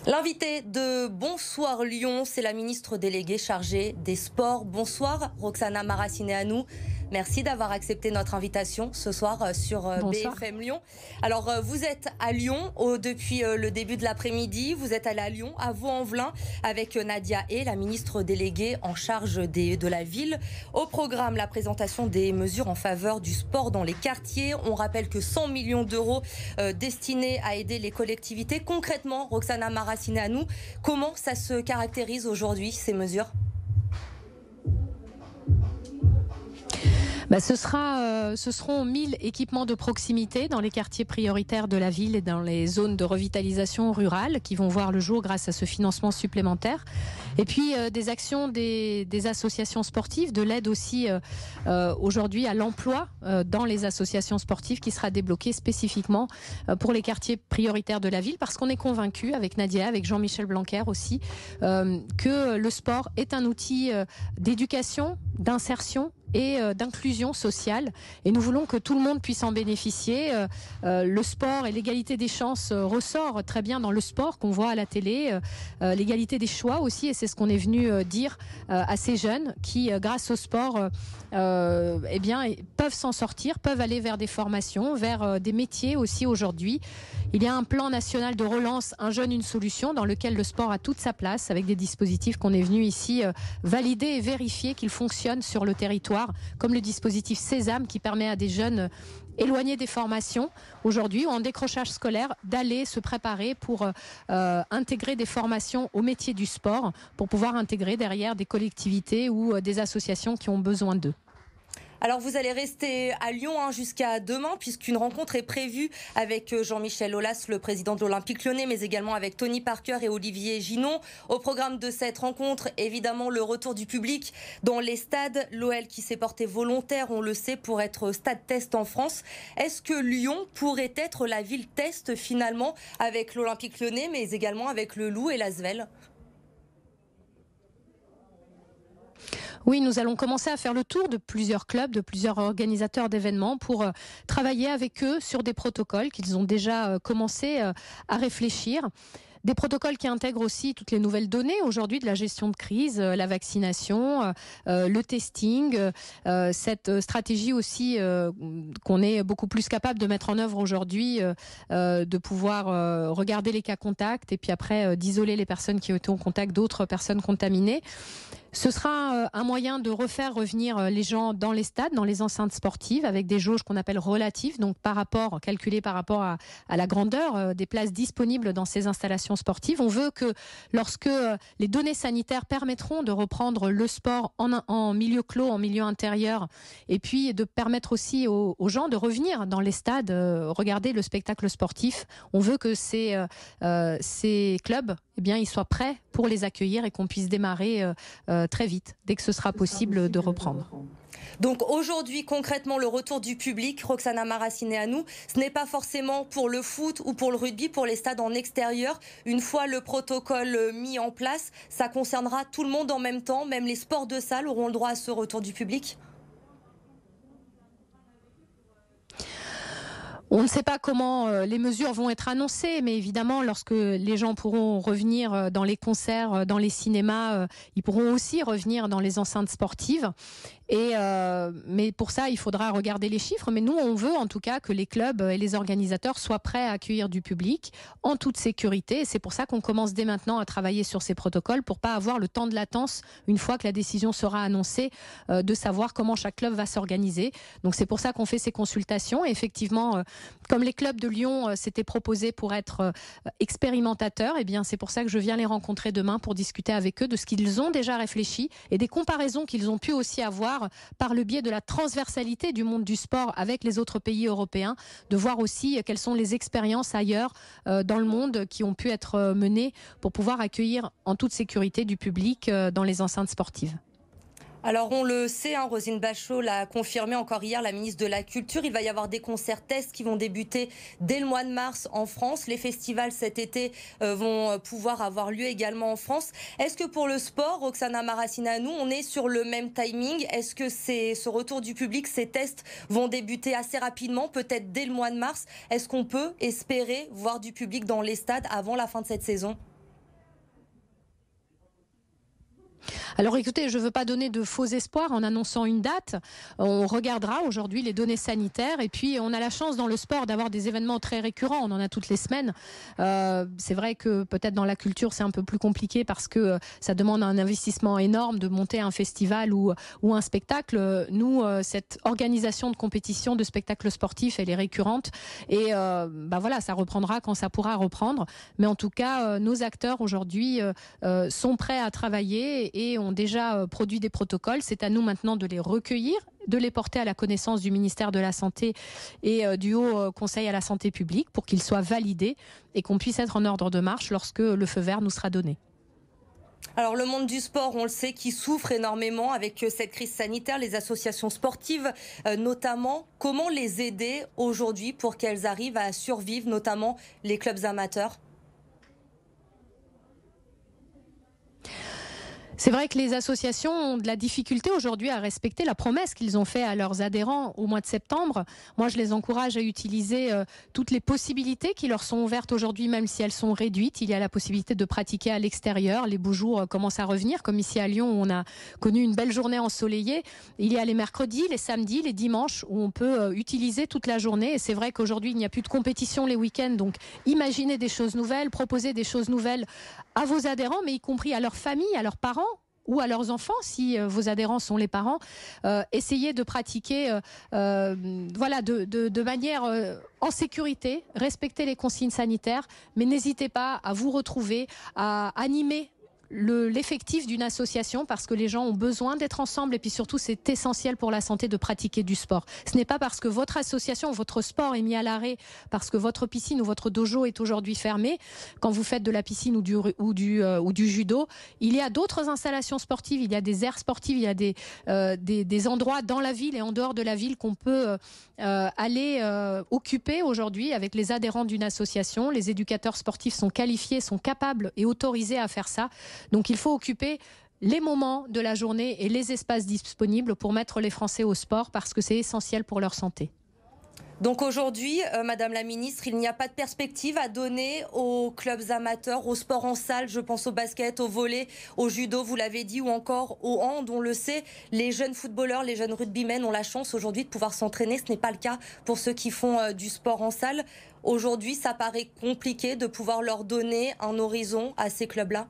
L'invité de Bonsoir Lyon, c'est la ministre déléguée chargée des Sports. Bonsoir Roxana Maracineanu. Merci d'avoir accepté notre invitation ce soir sur Bonsoir. BFM Lyon. Alors vous êtes à Lyon depuis le début de l'après-midi. Vous êtes allé à Lyon, à Vaux-en-Velin, avec Nadia Hay, la ministre déléguée en charge de la ville. Au programme, la présentation des mesures en faveur du sport dans les quartiers. On rappelle que 100 millions d'euros destinés à aider les collectivités. Concrètement, Roxana Maracineanu, comment ça se caractérise aujourd'hui, ces mesures ? Ce seront 1000 équipements de proximité dans les quartiers prioritaires de la ville et dans les zones de revitalisation rurale qui vont voir le jour grâce à ce financement supplémentaire. Et puis des actions des associations sportives, de l'aide aussi aujourd'hui à l'emploi dans les associations sportives qui sera débloquée spécifiquement pour les quartiers prioritaires de la ville, parce qu'on est convaincu avec Nadia, avec Jean-Michel Blanquer aussi, que le sport est un outil d'éducation, d'insertion et d'inclusion sociale. Et nous voulons que tout le monde puisse en bénéficier. Le sport et l'égalité des chances ressort très bien dans le sport qu'on voit à la télé. L'égalité des choix aussi, et c'est ce qu'on est venu dire à ces jeunes qui, grâce au sport, peuvent s'en sortir, peuvent aller vers des formations, vers des métiers aussi aujourd'hui. Il y a un plan national de relance, un jeune, une solution, dans lequel le sport a toute sa place, avec des dispositifs qu'on est venu ici valider et vérifier qu'ils fonctionnent sur le territoire, comme le dispositif Sésame qui permet à des jeunes éloignés des formations aujourd'hui ou en décrochage scolaire d'aller se préparer pour intégrer des formations au métier du sport, pour pouvoir intégrer derrière des collectivités ou des associations qui ont besoin d'eux. Alors vous allez rester à Lyon jusqu'à demain, puisqu'une rencontre est prévue avec Jean-Michel Aulas, le président de l'Olympique Lyonnais, mais également avec Tony Parker et Olivier Ginon. Au programme de cette rencontre, évidemment, le retour du public dans les stades. L'OL qui s'est porté volontaire, on le sait, pour être stade test en France. Est-ce que Lyon pourrait être la ville test finalement avec l'Olympique Lyonnais, mais également avec le Loup et l'Asvel ? Oui, nous allons commencer à faire le tour de plusieurs clubs, de plusieurs organisateurs d'événements pour travailler avec eux sur des protocoles qu'ils ont déjà commencé à réfléchir. Des protocoles qui intègrent aussi toutes les nouvelles données aujourd'hui de la gestion de crise, la vaccination, le testing, cette stratégie aussi qu'on est beaucoup plus capable de mettre en œuvre aujourd'hui, de pouvoir regarder les cas contacts et puis après d'isoler les personnes qui ont été en contact d'autres personnes contaminées. Ce sera un moyen de refaire revenir les gens dans les stades, dans les enceintes sportives, avec des jauges qu'on appelle relatives, donc calculées par rapport à la grandeur des places disponibles dans ces installations sportives. On veut que lorsque les données sanitaires permettront de reprendre le sport en milieu clos, en milieu intérieur, et puis de permettre aussi aux gens de revenir dans les stades, regarder le spectacle sportif, on veut que ces clubs, ils soient prêts pour les accueillir et qu'on puisse démarrer très vite, dès que ce sera possible de reprendre. Donc aujourd'hui, concrètement, le retour du public, Roxana Maracineanu, ce n'est pas forcément pour le foot ou pour le rugby, pour les stades en extérieur. Une fois le protocole mis en place, ça concernera tout le monde en même temps, même les sports de salle auront le droit à ce retour du public ? On ne sait pas comment les mesures vont être annoncées, mais évidemment, lorsque les gens pourront revenir dans les concerts, dans les cinémas, ils pourront aussi revenir dans les enceintes sportives. Mais pour ça, il faudra regarder les chiffres. Mais nous, on veut en tout cas que les clubs et les organisateurs soient prêts à accueillir du public en toute sécurité. Et c'est pour ça qu'on commence dès maintenant à travailler sur ces protocoles pour pas avoir le temps de latence une fois que la décision sera annoncée, de savoir comment chaque club va s'organiser. Donc c'est pour ça qu'on fait ces consultations. Et effectivement, comme les clubs de Lyon s'étaient proposés pour être expérimentateurs, c'est pour ça que je viens les rencontrer demain pour discuter avec eux de ce qu'ils ont déjà réfléchi et des comparaisons qu'ils ont pu aussi avoir par le biais de la transversalité du monde du sport avec les autres pays européens, de voir aussi quelles sont les expériences ailleurs dans le monde qui ont pu être menées pour pouvoir accueillir en toute sécurité du public dans les enceintes sportives. Alors on le sait, Roselyne Bachelot l'a confirmé encore hier, la ministre de la Culture. Il va y avoir des concerts tests qui vont débuter dès le mois de mars en France. Les festivals cet été vont pouvoir avoir lieu également en France. Est-ce que pour le sport, Roxana Maracineanu, on est sur le même timing? Est-ce que ce retour du public, ces tests vont débuter assez rapidement, peut-être dès le mois de mars? Est-ce qu'on peut espérer voir du public dans les stades avant la fin de cette saison? Alors écoutez, je ne veux pas donner de faux espoirs en annonçant une date. On regardera aujourd'hui les données sanitaires et puis on a la chance dans le sport d'avoir des événements très récurrents. On en a toutes les semaines. C'est vrai que peut-être dans la culture c'est un peu plus compliqué parce que ça demande un investissement énorme de monter un festival ou un spectacle. Nous, cette organisation de compétition de spectacles sportifs, elle est récurrente et voilà, ça reprendra quand ça pourra reprendre. Mais en tout cas, nos acteurs aujourd'hui sont prêts à travailler et ont déjà produit des protocoles. C'est à nous maintenant de les recueillir, de les porter à la connaissance du ministère de la Santé et du Haut Conseil à la Santé publique pour qu'ils soient validés et qu'on puisse être en ordre de marche lorsque le feu vert nous sera donné. Alors le monde du sport, on le sait, qui souffre énormément avec cette crise sanitaire, les associations sportives notamment. Comment les aider aujourd'hui pour qu'elles arrivent à survivre, notamment les clubs amateurs ? C'est vrai que les associations ont de la difficulté aujourd'hui à respecter la promesse qu'ils ont faite à leurs adhérents au mois de septembre. Moi, je les encourage à utiliser toutes les possibilités qui leur sont ouvertes aujourd'hui, même si elles sont réduites. Il y a la possibilité de pratiquer à l'extérieur. Les beaux jours commencent à revenir, comme ici à Lyon où on a connu une belle journée ensoleillée. Il y a les mercredis, les samedis, les dimanches où on peut utiliser toute la journée. Et c'est vrai qu'aujourd'hui, il n'y a plus de compétition les week-ends. Donc, imaginez des choses nouvelles, proposez des choses nouvelles à vos adhérents, mais y compris à leurs familles, à leurs parents, ou à leurs enfants, si vos adhérents sont les parents, essayez de pratiquer de manière en sécurité, respectez les consignes sanitaires, mais n'hésitez pas à vous retrouver, à animer l'effectif d'une association parce que les gens ont besoin d'être ensemble et puis surtout c'est essentiel pour la santé de pratiquer du sport. Ce n'est pas parce que votre association, votre sport est mis à l'arrêt, parce que votre piscine ou votre dojo est aujourd'hui fermé, quand vous faites de la piscine ou du judo, il y a d'autres installations sportives, il y a des aires sportives, il y a des endroits dans la ville et en dehors de la ville qu'on peut aller occuper aujourd'hui avec les adhérents d'une association. Les éducateurs sportifs sont qualifiés, sont capables et autorisés à faire ça. Donc il faut occuper les moments de la journée et les espaces disponibles pour mettre les Français au sport parce que c'est essentiel pour leur santé. Donc aujourd'hui, Madame la Ministre, il n'y a pas de perspective à donner aux clubs amateurs, au sport en salle, je pense au basket, au volley, au judo, vous l'avez dit, ou encore au hand, on le sait. Les jeunes footballeurs, les jeunes rugbymen ont la chance aujourd'hui de pouvoir s'entraîner. Ce n'est pas le cas pour ceux qui font du sport en salle. Aujourd'hui, ça paraît compliqué de pouvoir leur donner un horizon à ces clubs-là.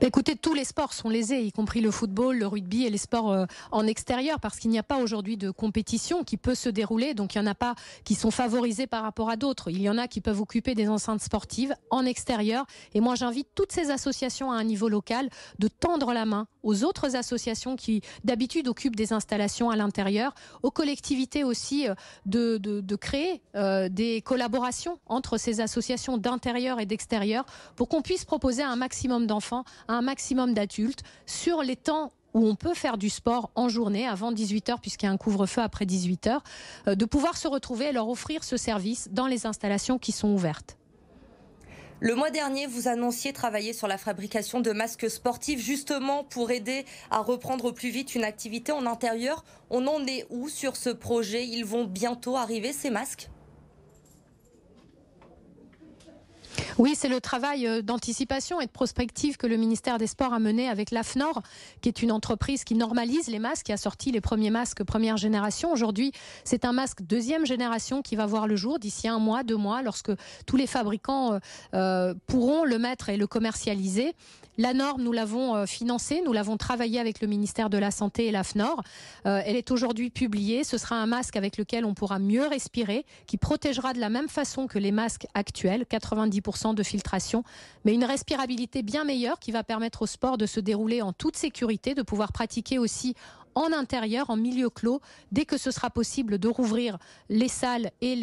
Écoutez, tous les sports sont lésés, y compris le football, le rugby et les sports en extérieur, parce qu'il n'y a pas aujourd'hui de compétition qui peut se dérouler. Donc il n'y en a pas qui sont favorisés par rapport à d'autres. Il y en a qui peuvent occuper des enceintes sportives en extérieur. Et moi, j'invite toutes ces associations à un niveau local de tendre la main aux autres associations qui d'habitude occupent des installations à l'intérieur, aux collectivités aussi de créer des collaborations entre ces associations d'intérieur et d'extérieur pour qu'on puisse proposer à un maximum d'enfants, à un maximum d'adultes sur les temps où on peut faire du sport en journée avant 18h puisqu'il y a un couvre-feu après 18h, de pouvoir se retrouver et leur offrir ce service dans les installations qui sont ouvertes. Le mois dernier, vous annonciez travailler sur la fabrication de masques sportifs justement pour aider à reprendre au plus vite une activité en intérieur. On en est où sur ce projet? Ils vont bientôt arriver ces masques? Oui, c'est le travail d'anticipation et de prospective que le ministère des Sports a mené avec l'AFNOR, qui est une entreprise qui normalise les masques, qui a sorti les premiers masques première génération. Aujourd'hui, c'est un masque deuxième génération qui va voir le jour d'ici 1 mois, 2 mois, lorsque tous les fabricants pourront le mettre et le commercialiser. La norme, nous l'avons financée, nous l'avons travaillée avec le ministère de la Santé et l'AFNOR. Elle est aujourd'hui publiée. Ce sera un masque avec lequel on pourra mieux respirer, qui protégera de la même façon que les masques actuels, 90% de filtration, mais une respirabilité bien meilleure qui va permettre au sport de se dérouler en toute sécurité, de pouvoir pratiquer aussi en intérieur, en milieu clos, dès que ce sera possible de rouvrir les salles et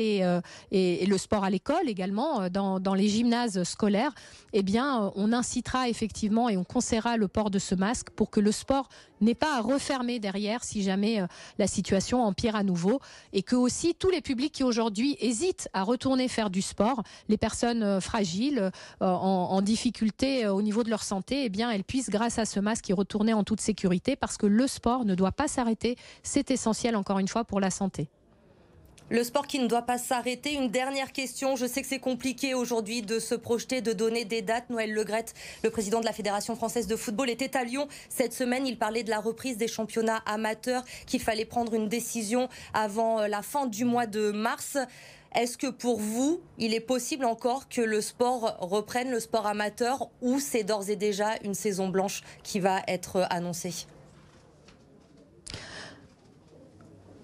le sport à l'école également, dans les gymnases scolaires, eh bien, on incitera effectivement et on conseillera le port de ce masque pour que le sport n'ait pas à refermer derrière si jamais la situation empire à nouveau, et que aussi tous les publics qui aujourd'hui hésitent à retourner faire du sport, les personnes fragiles, en difficulté au niveau de leur santé, eh bien, elles puissent grâce à ce masque y retourner en toute sécurité parce que le sport ne doit pas s'arrêter, c'est essentiel encore une fois pour la santé. Le sport qui ne doit pas s'arrêter. Une dernière question. Je sais que c'est compliqué aujourd'hui de se projeter, de donner des dates. Noël Le Graët, le président de la Fédération française de football, était à Lyon cette semaine. Il parlait de la reprise des championnats amateurs, qu'il fallait prendre une décision avant la fin du mois de mars. Est-ce que pour vous, il est possible encore que le sport reprenne, le sport amateur, ou c'est d'ores et déjà une saison blanche qui va être annoncée ?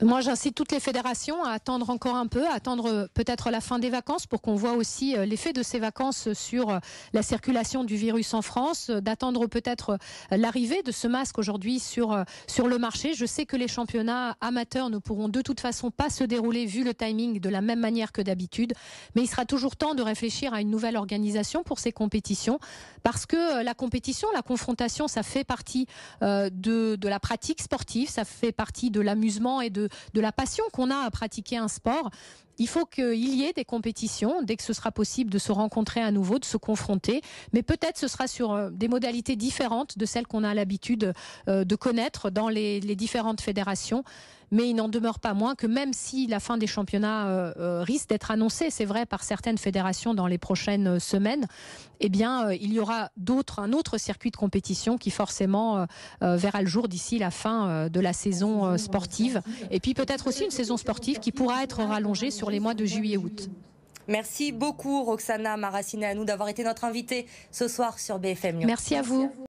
Moi, j'incite toutes les fédérations à attendre encore un peu, à attendre peut-être la fin des vacances pour qu'on voit aussi l'effet de ces vacances sur la circulation du virus en France, d'attendre peut-être l'arrivée de ce masque aujourd'hui sur le marché. Je sais que les championnats amateurs ne pourront de toute façon pas se dérouler vu le timing de la même manière que d'habitude, mais il sera toujours temps de réfléchir à une nouvelle organisation pour ces compétitions parce que la compétition, la confrontation, ça fait partie de la pratique sportive, ça fait partie de l'amusement et de la passion qu'on a à pratiquer un sport. Il faut qu'il y ait des compétitions dès que ce sera possible de se rencontrer à nouveau, de se confronter, mais peut-être ce sera sur des modalités différentes de celles qu'on a l'habitude de connaître dans les différentes fédérations. Mais il n'en demeure pas moins que même si la fin des championnats risque d'être annoncée, c'est vrai, par certaines fédérations dans les prochaines semaines, eh bien, il y aura un autre circuit de compétition qui forcément verra le jour d'ici la fin de la saison sportive. Et puis peut-être aussi une saison sportive qui pourra être rallongée sur les mois de juillet-août. Merci beaucoup Roxana Maracineanu d'avoir été notre invitée ce soir sur BFM Lyon. Merci à vous.